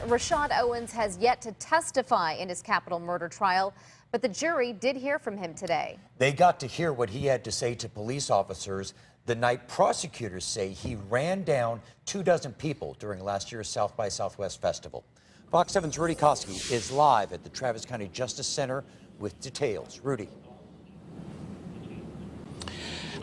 Rashad Owens has yet to testify in his capital murder trial, but the jury did hear from him today. They got to hear what he had to say to police officers the night prosecutors say he ran down 24 people during last year's South by Southwest Festival. Fox 7's Rudy Koski is live at the Travis County Justice Center with details. Rudy.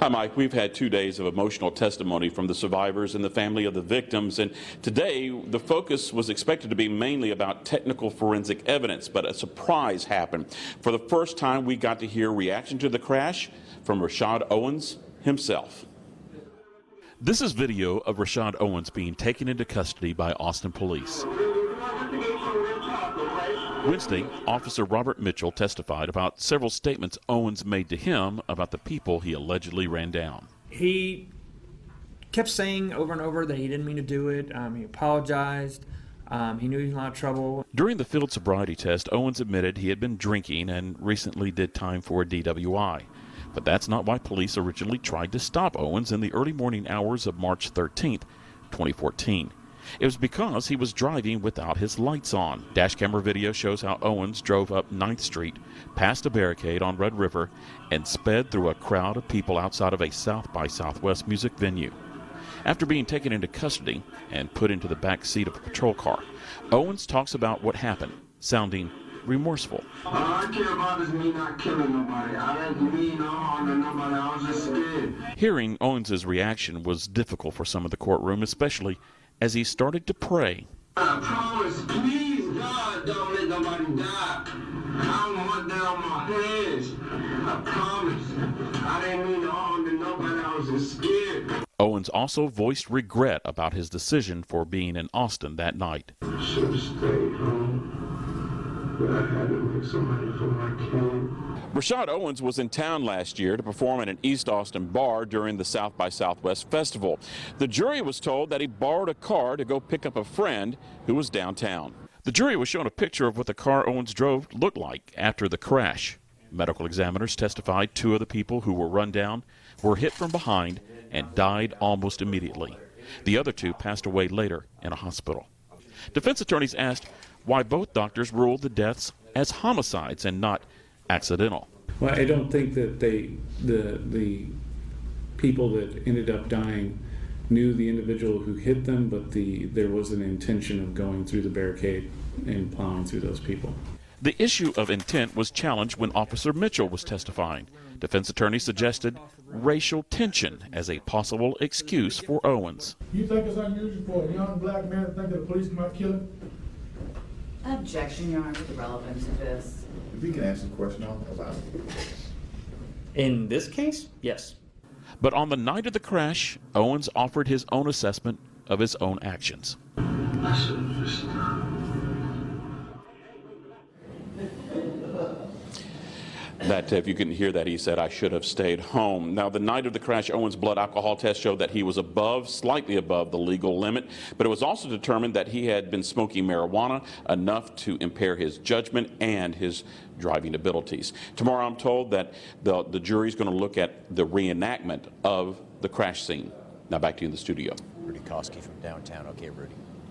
Hi, Mike. We've had 2 days of emotional testimony from the survivors and the family of the victims, and today the focus was expected to be mainly about technical forensic evidence, but a surprise happened. For the first time, we got to hear reaction to the crash from Rashad Owens himself. This is video of Rashad Owens being taken into custody by Austin police. Wednesday, Officer Robert Mitchell testified about several statements Owens made to him about the people he allegedly ran down. He kept saying over and over that he didn't mean to do it. He apologized. He knew he was in a lot of trouble. During the field sobriety test, Owens admitted he had been drinking and recently did time for a DWI. But that's not why police originally tried to stop Owens in the early morning hours of March 13th, 2014. It was because he was driving without his lights on. Dash camera video shows how Owens drove up 9th Street, past a barricade on Red River, and sped through a crowd of people outside of a South by Southwest music venue. After being taken into custody and put into the back seat of a patrol car, Owens talks about what happened, sounding remorseful. All I care about is me not killing nobody. I didn't mean no harm to nobody. I was just scared. Hearing Owens' reaction was difficult for some of the courtroom, especially as he started to pray. I promise, please, God, don't let nobody die. I don't want that on my hands. I promise. I didn't mean no harm to nobody. I was just scared. Owens also voiced regret about his decision for being in Austin that night. I should have stayed home, but I had to make some money for my kid. Rashad Owens was in town last year to perform at an East Austin bar during the South by Southwest Festival. The jury was told that he borrowed a car to go pick up a friend who was downtown. The jury was shown a picture of what the car Owens drove looked like after the crash. Medical examiners testified 2 of the people who were run down were hit from behind and died almost immediately. The other 2 passed away later in a hospital. Defense attorneys asked why both doctors ruled the deaths as homicides and not accidental. Well, I don't think that the people that ended up dying knew the individual who hit them, but there was an intention of going through the barricade and plowing through those people. The issue of intent was challenged when Officer Mitchell was testifying. Defense attorneys suggested racial tension as a possible excuse for Owens. You think it's unusual for a young black man to think that the police might kill him? Objection, Your Honor, to the relevance of this. If you can answer the question, I'll allow it. In this case, yes. But on the night of the crash, Owens offered his own assessment of his own actions. I should have just stopped. That, if you couldn't hear that, he said, I should have stayed home. Now, the night of the crash, Owens' blood alcohol test showed that he was slightly above the legal limit, but it was also determined that he had been smoking marijuana enough to impair his judgment and his driving abilities. Tomorrow, I'm told that the jury's going to look at the reenactment of the crash scene. Now, back to you in the studio. Rudy Koski from downtown. Okay, Rudy.